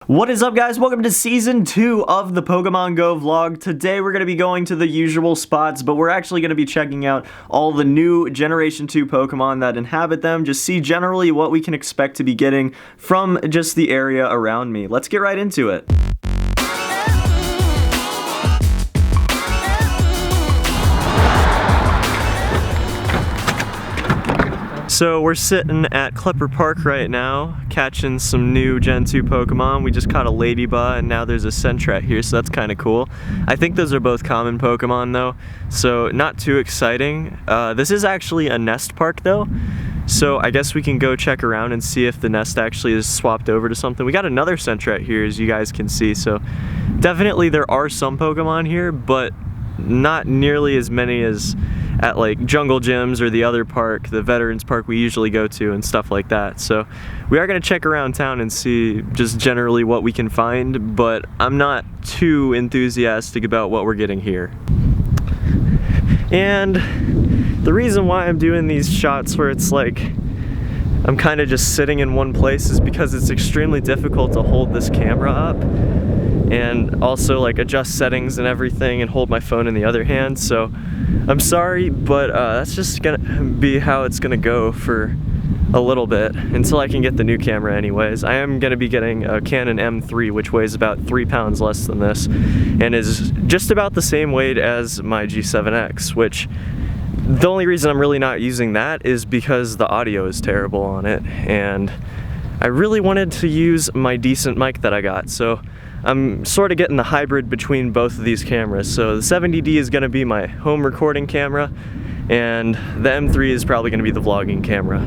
What is up, guys? Welcome to Season 2 of the Pokemon GO vlog. Today we're going to be going to the usual spots, but we're actually going to be checking out all the new Generation 2 Pokemon that inhabit them, just see generally what we can expect to be getting from just the area around me. Let's get right into it. So we're sitting at Klepper Park right now, catching some new Gen 2 Pokemon. We just caught a Ladybug and now there's a Sentret here, so that's kind of cool. I think those are both common Pokemon though, so not too exciting. This is actually a nest park though, so I guess we can go check around and see if the nest actually is swapped over to something. We got another Sentret here, as you guys can see, so definitely there are some Pokemon here, but not nearly as many as at like Jungle Gyms or the other park, the Veterans Park we usually go to and stuff like that. So we are going to check around town and see just generally what we can find, but I'm not too enthusiastic about what we're getting here. And the reason why I'm doing these shots where it's like I'm kind of just sitting in one place is because it's extremely difficult to hold this camera up and also like adjust settings and everything and hold my phone in the other hand. So I'm sorry, but that's just gonna be how it's gonna go for a little bit until I can get the new camera anyways. I am gonna be getting a Canon M3, which weighs about 3 pounds less than this and is just about the same weight as my G7X, which the only reason I'm really not using that is because the audio is terrible on it and I really wanted to use my decent mic that I got. So I'm sort of getting the hybrid between both of these cameras. So the 70D is going to be my home recording camera, and the M3 is probably going to be the vlogging camera.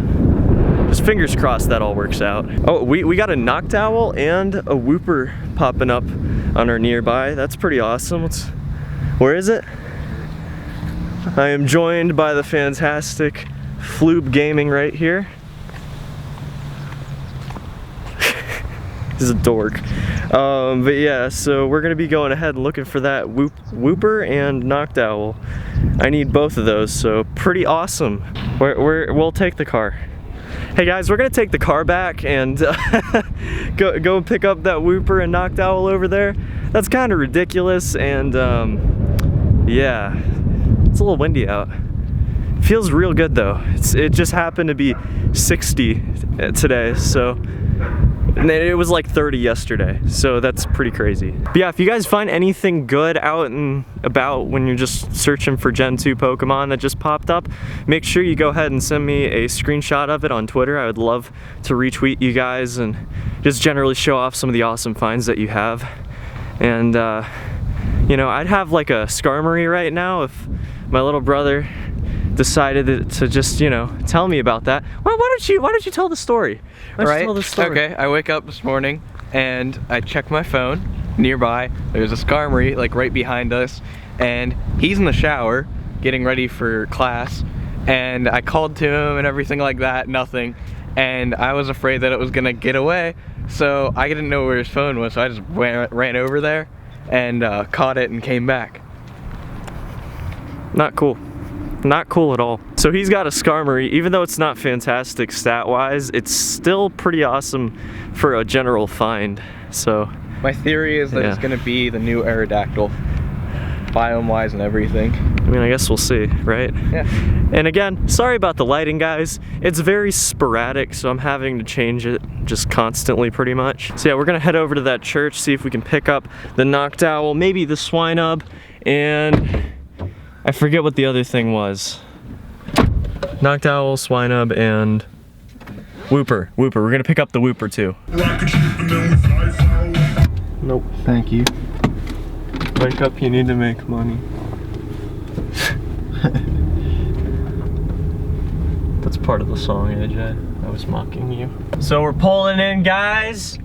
Just fingers crossed that all works out. Oh, we got a Noctowl and a Wooper popping up on our nearby. That's pretty awesome. Where is it? I am joined by the fantastic Floob Gaming right here. He's a dork. But yeah, so we're gonna be going ahead and looking for that Wooper and Noctowl. I need both of those, so pretty awesome. We'll take the car. Hey guys, we're gonna take the car back and go pick up that Wooper and Noctowl over there. That's kind of ridiculous, and yeah, it's a little windy out. Feels real good though. It just happened to be 60 today, so. And it was like 30 yesterday, so that's pretty crazy. But yeah, if you guys find anything good out and about when you're just searching for Gen 2 Pokemon that just popped up, make sure you go ahead and send me a screenshot of it on Twitter. I would love to retweet you guys and just generally show off some of the awesome finds that you have. And you know, I'd have like a Skarmory right now if my little brother decided to just, you know, tell me about that. Why don't you tell the story? Right. Okay, I wake up this morning and I check my phone. Nearby, there's a Skarmory like right behind us, and he's in the shower getting ready for class. And I called to him and everything like that, nothing. And I was afraid that it was gonna get away, so I didn't know where his phone was. So I just ran over there and caught it and came back. Not cool. Not cool at all. So he's got a Skarmory. Even though it's not fantastic stat-wise, it's still pretty awesome for a general find. So my theory is that it's gonna be the new Aerodactyl, biome-wise and everything. I mean, I guess we'll see, right? Yeah. And again, sorry about the lighting, guys. It's very sporadic, so I'm having to change it just constantly, pretty much. So yeah, we're gonna head over to that church, see if we can pick up the Noctowl, maybe the Swinub, and I forget what the other thing was. Noctowl, Swinub, and Wooper. We're gonna pick up the Wooper too. Nope. Thank you. Wake up, you need to make money. That's part of the song, AJ. I was mocking you. So we're pulling in, guys.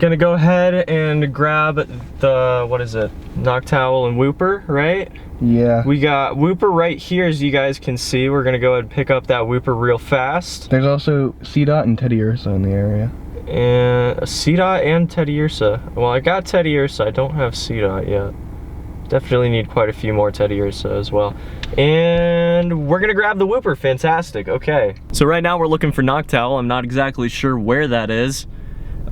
Gonna go ahead and grab the, what is it? Noctowl and Wooper, right? Yeah. We got Wooper right here, as you guys can see. We're gonna go ahead and pick up that Wooper real fast. There's also C-Dot and Teddiursa in the area. And C-Dot and Teddiursa. Well, I got Teddiursa, I don't have C-Dot yet. Definitely need quite a few more Teddiursa as well. And we're gonna grab the Wooper, fantastic, okay. So right now we're looking for Noctowl. I'm not exactly sure where that is.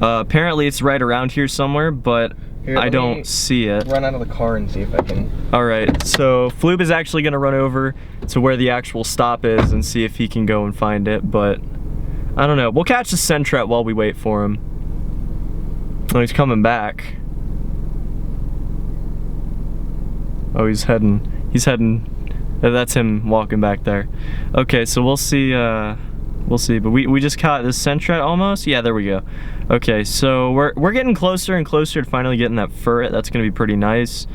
Apparently it's right around here somewhere, but Here, I don't see it. Run out of the car and see if I can. Alright, so Floob is actually gonna run over to where the actual stop is and see if he can go and find it, but I don't know. We'll catch the Sentret while we wait for him. Oh, he's coming back. Oh, he's heading. That's him walking back there. Okay, so we'll see, but we just caught this Sentret almost? Yeah, there we go. Okay, so we're getting closer and closer to finally getting that Furret. That's gonna be pretty nice.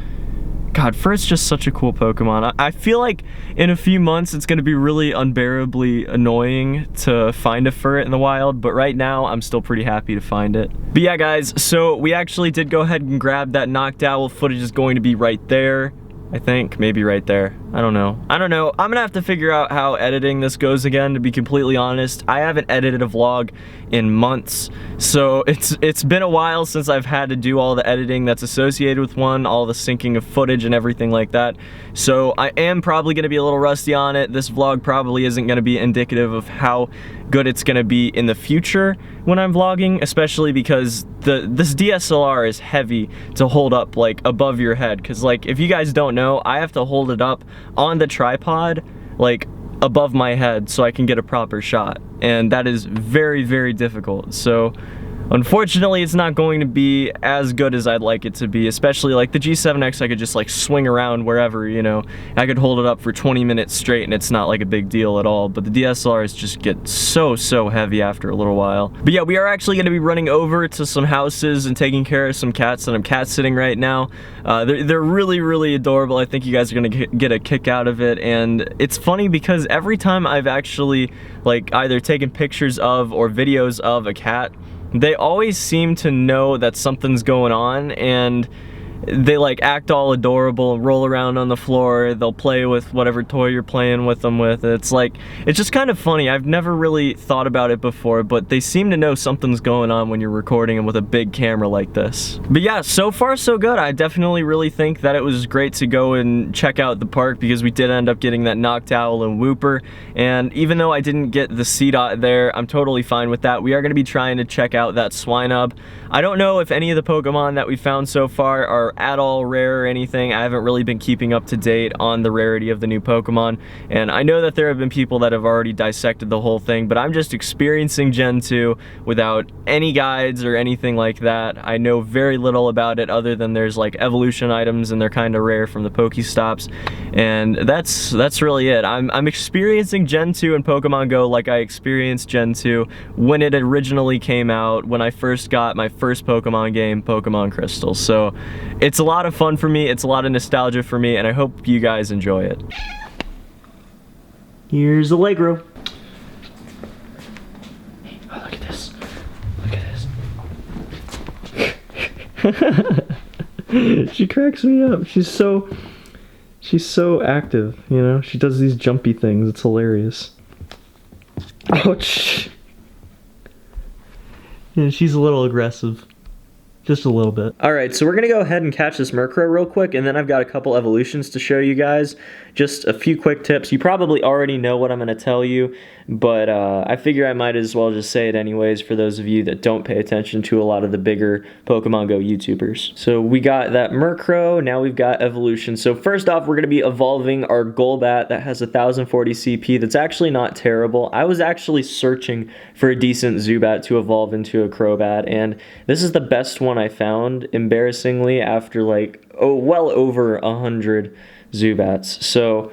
God, Furret's just such a cool Pokemon. I feel like in a few months it's gonna be really unbearably annoying to find a Furret in the wild, but right now I'm still pretty happy to find it. But yeah, guys, so we actually did go ahead and grab that knocked owl. Footage is going to be right there. I think, maybe right there. I don't know. I'm gonna have to figure out how editing this goes again, to be completely honest. I haven't edited a vlog in months, so it's been a while since I've had to do all the editing that's associated with one, all the syncing of footage and everything like that. So I am probably gonna be a little rusty on it. This vlog probably isn't gonna be indicative of how good it's gonna be in the future when I'm vlogging, especially because this DSLR is heavy to hold up like above your head, because like if you guys don't know, I have to hold it up on the tripod like above my head so I can get a proper shot, and that is very, very difficult. So unfortunately it's not going to be as good as I'd like it to be, especially like the G7X. I could just like swing around wherever, you know. I could hold it up for 20 minutes straight and it's not like a big deal at all, but the DSLRs just get so heavy after a little while. But yeah, we are actually going to be running over to some houses and taking care of some cats that I'm cat sitting right now. They're really adorable. I think you guys are going to get a kick out of it, and it's funny because every time I've actually like either taken pictures of or videos of a cat, they always seem to know that something's going on, and they like act all adorable and roll around on the floor. They'll play with whatever toy you're playing with them with. It's like, it's just kind of funny. I've never really thought about it before, but they seem to know something's going on when you're recording them with a big camera like this. But yeah, so far so good. I definitely really think that it was great to go and check out the park, because we did end up getting that knocked owl and Wooper, and even though I didn't get the C-Dot there, I'm totally fine with that. We are going to be trying to check out that Swinub. I don't know if any of the Pokemon that we found so far are at all rare or anything. I haven't really been keeping up to date on the rarity of the new Pokemon, and I know that there have been people that have already dissected the whole thing, but I'm just experiencing Gen 2 without any guides or anything like that. I know very little about it other than there's like evolution items and they're kind of rare from the Pokestops, and that's really it. I'm experiencing Gen 2 in Pokemon Go like I experienced Gen 2 when it originally came out, when I first got my first Pokemon game, Pokemon Crystal. So it's a lot of fun for me, it's a lot of nostalgia for me, and I hope you guys enjoy it. Here's Allegro. Oh, look at this. Look at this. She cracks me up. She's so active, you know? She does these jumpy things. It's hilarious. Ouch. Yeah, she's a little aggressive. Just a little bit. Alright, so we're going to go ahead and catch this Murkrow real quick, and then I've got a couple evolutions to show you guys. Just a few quick tips. You probably already know what I'm going to tell you, but I figure I might as well just say it anyways for those of you that don't pay attention to a lot of the bigger Pokemon Go YouTubers. So we got that Murkrow, now we've got evolution. So first off, we're going to be evolving our Golbat that has 1040 CP. That's actually not terrible. I was actually searching for a decent Zubat to evolve into a Crobat, and this is the best one I found, embarrassingly, after like, well over 100 Zubats. So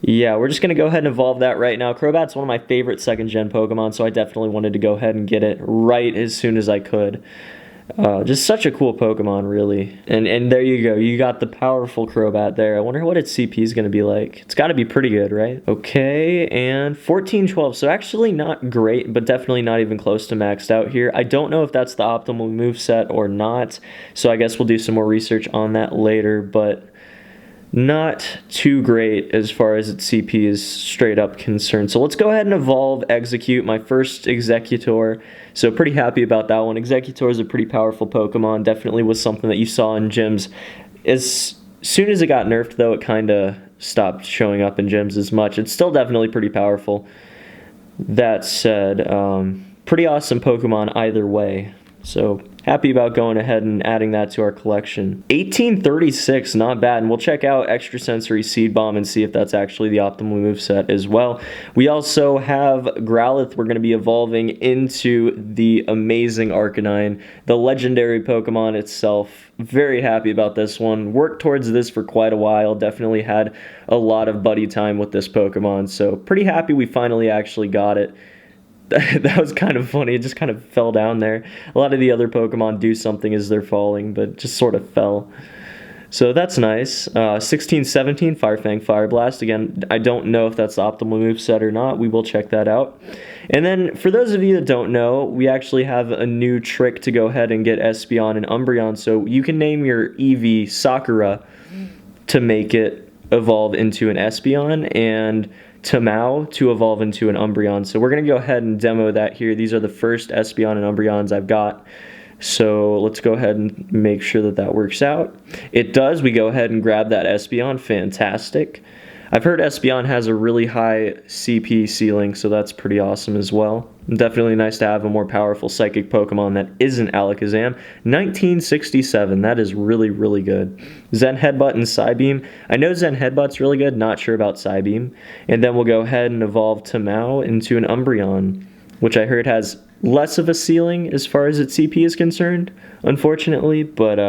yeah, we're just going to go ahead and evolve that right now. Crobat's one of my favorite second gen Pokemon, so I definitely wanted to go ahead and get it right as soon as I could. Just such a cool Pokemon, really. And there you go. You got the powerful Crobat there. I wonder what its CP is going to be like. It's got to be pretty good, right? Okay, and 1412. So actually not great, but definitely not even close to maxed out here. I don't know if that's the optimal moveset or not, so I guess we'll do some more research on that later, but not too great as far as its CP is straight up concerned. So let's go ahead and evolve Execute, my first Executor. So pretty happy about that one. Executor is a pretty powerful Pokemon. Definitely was something that you saw in gyms. As soon as it got nerfed, though, it kind of stopped showing up in gyms as much. It's still definitely pretty powerful. That said, pretty awesome Pokemon either way. So happy about going ahead and adding that to our collection. 1836, not bad. And we'll check out Extrasensory Seed Bomb and see if that's actually the optimal moveset as well. We also have Growlithe. We're going to be evolving into the amazing Arcanine, the legendary Pokemon itself. Very happy about this one. Worked towards this for quite a while. Definitely had a lot of buddy time with this Pokemon. So pretty happy we finally actually got it. That was kind of funny. It just kind of fell down there. A lot of the other Pokemon do something as they're falling, but it just sort of fell. So that's nice. 1617, Firefang Fire Blast. Again, I don't know if that's the optimal moveset or not. We will check that out. And then, for those of you that don't know, we actually have a new trick to go ahead and get Espeon and Umbreon. So you can name your Eevee Sakura to make it evolve into an Espeon, and Tamao to evolve into an Umbreon. So we're going to go ahead and demo that here. These are the first Espeon and Umbreons I've got. So let's go ahead and make sure that that works out. It does. We go ahead and grab that Espeon. Fantastic. I've heard Espeon has a really high CP ceiling, so that's pretty awesome as well. Definitely nice to have a more powerful psychic Pokemon that isn't Alakazam. 1967, that is really, really good. Zen Headbutt and Psybeam. I know Zen Headbutt's really good, not sure about Psybeam. And then we'll go ahead and evolve Tamao into an Umbreon, which I heard has less of a ceiling as far as its CP is concerned, unfortunately, but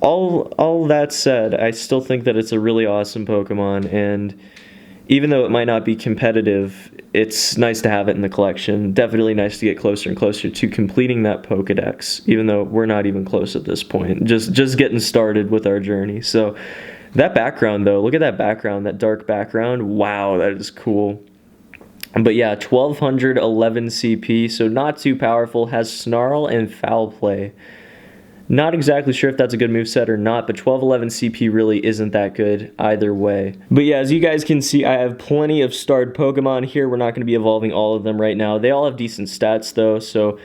all that said, I still think that it's a really awesome Pokemon, and even though it might not be competitive, it's nice to have it in the collection. Definitely nice to get closer and closer to completing that Pokedex, even though we're not even close at this point. Just getting started with our journey. So that background, though, look at that background, that dark background. Wow, that is cool. But yeah, 1211 CP, so not too powerful. Has Snarl and Foul Play. Not exactly sure if that's a good moveset or not, but 1211 CP really isn't that good either way. But yeah, as you guys can see, I have plenty of starred Pokemon here. We're not going to be evolving all of them right now. They all have decent stats though, so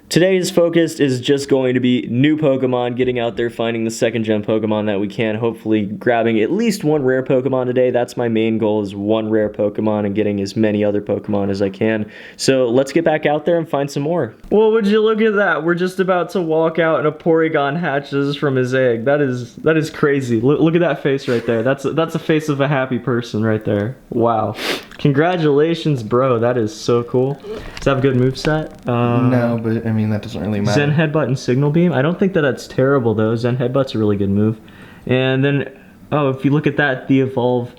today's focus is just going to be new Pokemon, getting out there, finding the second-gen Pokemon that we can, hopefully grabbing at least one rare Pokemon today. That's my main goal, is one rare Pokemon and getting as many other Pokemon as I can. So let's get back out there and find some more. Well, would you look at that? We're just about to walk out and a Porygon hatches from his egg. That is crazy. Look at that face right there. That's a face of a happy person right there. Wow. Congratulations, bro. That is so cool. Does that have a good moveset? No, but I mean, that doesn't really matter. Zen Headbutt and Signal Beam. I don't think that that's terrible, though. Zen Headbutt's a really good move. And then, oh, if you look at that, the Evolve.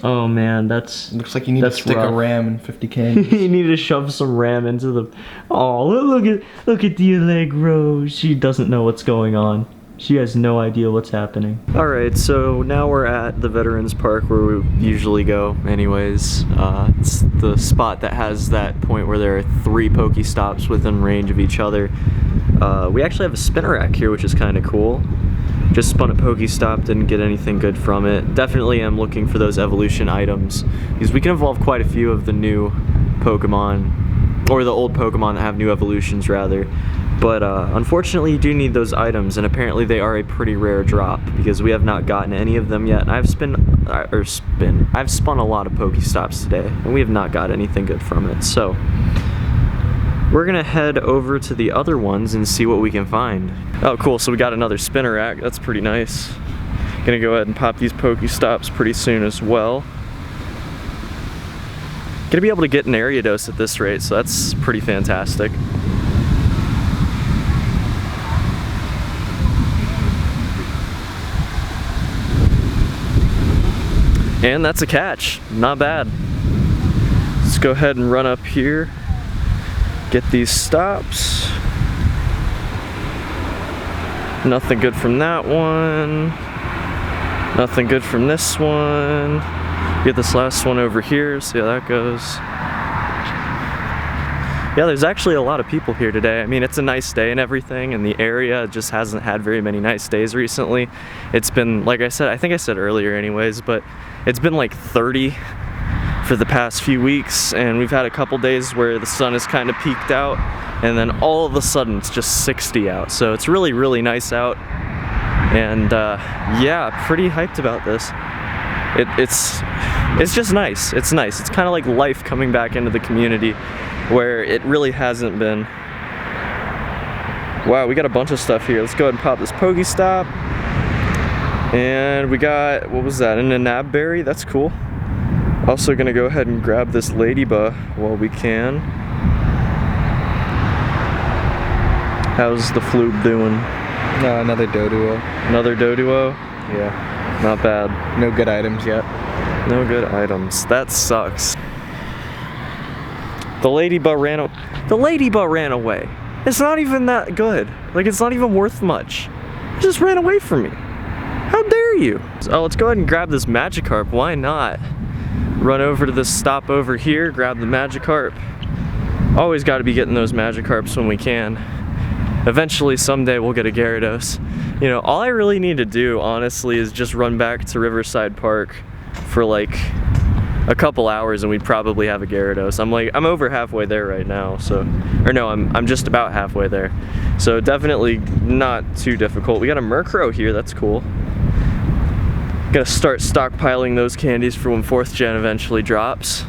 Oh, man, that's looks like you need to stick rough. a ram in 50K. You need to shove some ram into the... Oh, look at the Allegro. She doesn't know what's going on. She has no idea what's happening. Alright, so now we're at the Veterans Park where we usually go anyways. It's the spot that has that point where there are 3 Pokestops within range of each other. We actually have a Spinnerack here, which is kind of cool. Just spun a Pokestop, didn't get anything good from it. Definitely am looking for those evolution items, because we can evolve quite a few of the new Pokemon, or the old Pokemon that have new evolutions rather. But unfortunately you do need those items, and apparently they are a pretty rare drop because we have not gotten any of them yet. And I've spun a lot of Pokestops today, and we have not got anything good from it. So we're gonna head over to the other ones and see what we can find. Oh cool, so we got another Spinnerack. That's pretty nice. Gonna go ahead and pop these Pokestops pretty soon as well. Gonna be able to get an Ariados at this rate, so that's pretty fantastic. And that's a catch, not bad. Let's go ahead and run up here, get these stops. Nothing good from that one. Nothing good from this one. Get this last one over here, see how that goes. Yeah, there's actually a lot of people here today. I mean, it's a nice day and everything, and the area just hasn't had very many nice days recently. It's been, like I said, I think I said earlier anyways, but it's been like 30 for the past few weeks, and we've had a couple days where the sun has kind of peaked out, and then all of a sudden it's just 60 out. So it's really, really nice out, and yeah, pretty hyped about this. It's just nice. It's nice. It's kind of like life coming back into the community, where it really hasn't been. Wow, we got a bunch of stuff here. Let's go ahead and pop this Pokestop. And we got, what was that, an Anab berry? That's cool. Also gonna go ahead and grab this Ladybug while we can. How's the Floob doing? Another Doduo. Another Doduo? Yeah. Not bad. No good items yet. No good items. That sucks. The Ladybug ran away. It's not even that good. Like, it's not even worth much. It just ran away from me. How dare you? So let's go ahead and grab this Magikarp. Why not? Run over to this stop over here, grab the Magikarp. Always got to be getting those Magikarps when we can. Eventually, someday, we'll get a Gyarados. You know, all I really need to do, honestly, is just run back to Riverside Park for like a couple hours and we'd probably have a Gyarados. I'm over halfway there right now, so, or no, I'm just about halfway there. So definitely not too difficult. We got a Murkrow here, that's cool. Gotta start stockpiling those candies for when 4th gen eventually drops.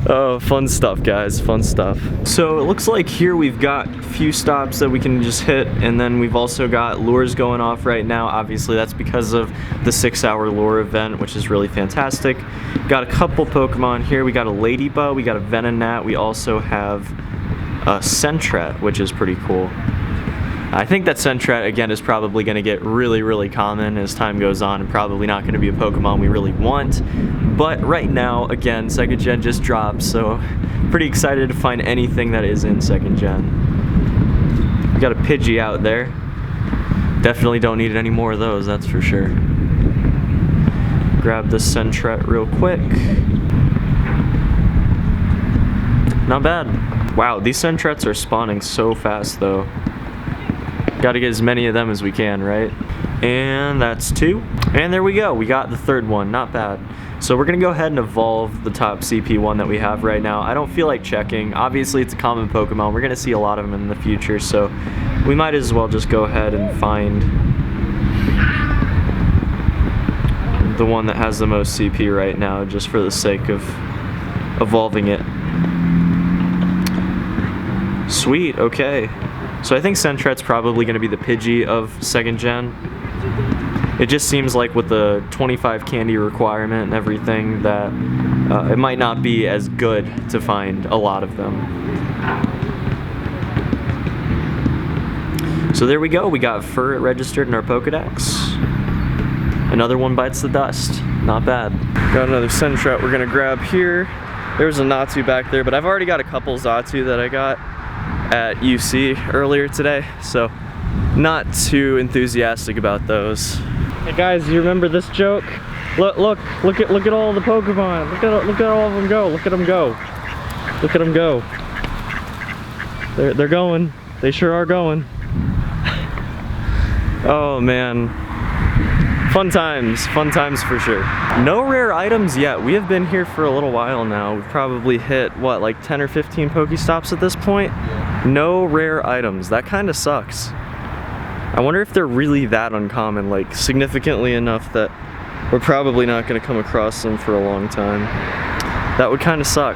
Oh, fun stuff, guys, fun stuff. So it looks like here we've got a few stops that we can just hit, and then we've also got lures going off right now. Obviously, that's because of the 6-hour lure event, which is really fantastic. Got a couple Pokemon here. We got a Ladybug, we got a Venonat, we also have a Sentret, which is pretty cool. I think that Sentret, again, is probably going to get really, really common as time goes on and probably not going to be a Pokemon we really want. But right now, again, 2nd gen just dropped, so pretty excited to find anything that is in 2nd gen. We got a Pidgey out there. Definitely don't need any more of those, that's for sure. Grab the Sentret real quick. Not bad. Wow, these Sentrets are spawning so fast, though. Gotta get as many of them as we can, right? And that's 2. And there we go, we got the 3rd one, not bad. So we're gonna go ahead and evolve the top CP one that we have right now. I don't feel like checking. Obviously it's a common Pokemon, we're gonna see a lot of them in the future, so we might as well just go ahead and find the one that has the most CP right now, just for the sake of evolving it. Sweet, okay. So I think Sentret's probably going to be the Pidgey of 2nd gen. It just seems like with the 25 candy requirement and everything that it might not be as good to find a lot of them. So there we go, we got Furret registered in our Pokedex. Another one bites the dust, not bad. Got another Sentret we're going to grab here. There's a Natu back there, but I've already got a couple Xatu that I got at UC earlier today, so not too enthusiastic about those. Hey guys, you remember this joke? Look at all the Pokemon. Look at all of them go. Look at them go. Look at them go. They're going. They sure are going. Oh man. Fun times for sure. No rare items yet. We have been here for a little while now. We've probably hit, what, like 10 or 15 Pokestops at this point? No rare items. That kind of sucks. I wonder if they're really that uncommon, like significantly enough that we're probably not going to come across them for a long time. That would kind of suck.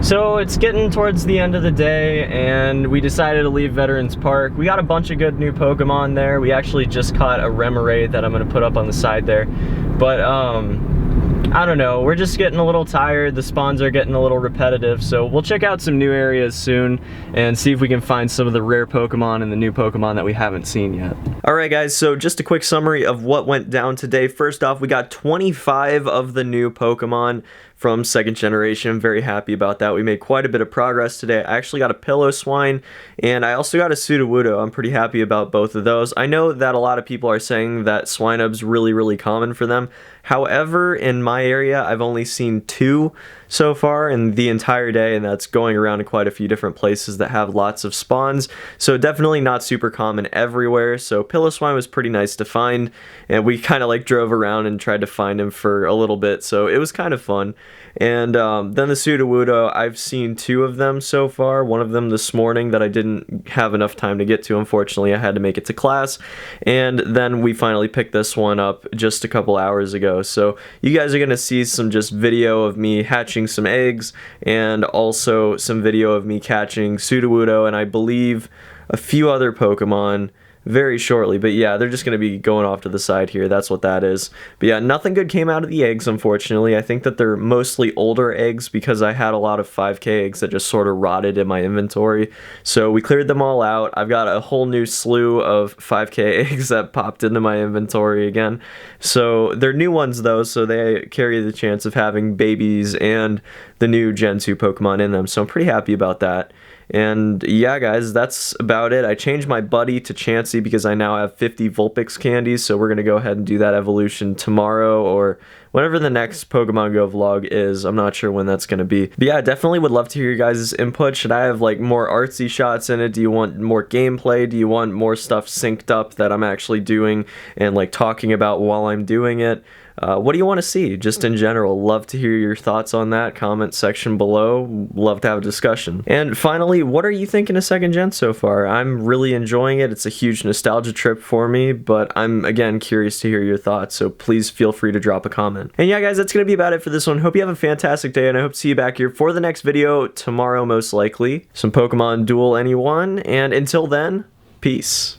So it's getting towards the end of the day and we decided to leave Veterans Park. We got a bunch of good new Pokemon there. We actually just caught a Remoraid that I'm going to put up on the side there. But I don't know, we're just getting a little tired. The spawns are getting a little repetitive, so we'll check out some new areas soon and see if we can find some of the rare Pokemon and the new Pokemon that we haven't seen yet. Alright guys, so just a quick summary of what went down today. First off, we got 25 of the new Pokemon from 2nd generation. I'm very happy about that. We made quite a bit of progress today. I actually got a Pillow-Swine, and I also got a Sudowoodo. I'm pretty happy about both of those. I know that a lot of people are saying that Swinub's really common for them. However, in my area, I've only seen 2 so far in the entire day, and that's going around in quite a few different places that have lots of spawns. So definitely not super common everywhere. So Pillow-Swine was pretty nice to find, and we kind of like drove around and tried to find him for a little bit, so it was kind of fun. And then the Sudowoodo, I've seen 2 of them so far. One of them this morning that I didn't have enough time to get to, unfortunately. I had to make it to class. And then we finally picked this one up just a couple hours ago. So you guys are going to see some just video of me hatching some eggs, and also some video of me catching Sudowoodo, and I believe a few other Pokemon very shortly. But yeah, they're just going to be going off to the side here. That's what that is. But yeah, nothing good came out of the eggs, unfortunately. I think that they're mostly older eggs because I had a lot of 5K eggs that just sort of rotted in my inventory. So we cleared them all out. I've got a whole new slew of 5K eggs that popped into my inventory again. So they're new ones though, so they carry the chance of having babies and the new Gen 2 Pokemon in them. So I'm pretty happy about that. And yeah, guys, that's about it. I changed my buddy to Chansey because I now have 50 Vulpix candies, so we're going to go ahead and do that evolution tomorrow or whenever the next Pokemon Go vlog is. I'm not sure when that's going to be. But yeah, definitely would love to hear your guys' input. Should I have like more artsy shots in it? Do you want more gameplay? Do you want more stuff synced up that I'm actually doing and like talking about while I'm doing it? What do you want to see, just in general? Love to hear your thoughts on that. Comment section below. Love to have a discussion. And finally, what are you thinking of 2nd Gen so far? I'm really enjoying it. It's a huge nostalgia trip for me, but I'm, again, curious to hear your thoughts, so please feel free to drop a comment. And yeah, guys, that's going to be about it for this one. Hope you have a fantastic day, and I hope to see you back here for the next video tomorrow, most likely. Some Pokemon Duel Anyone, and until then, peace.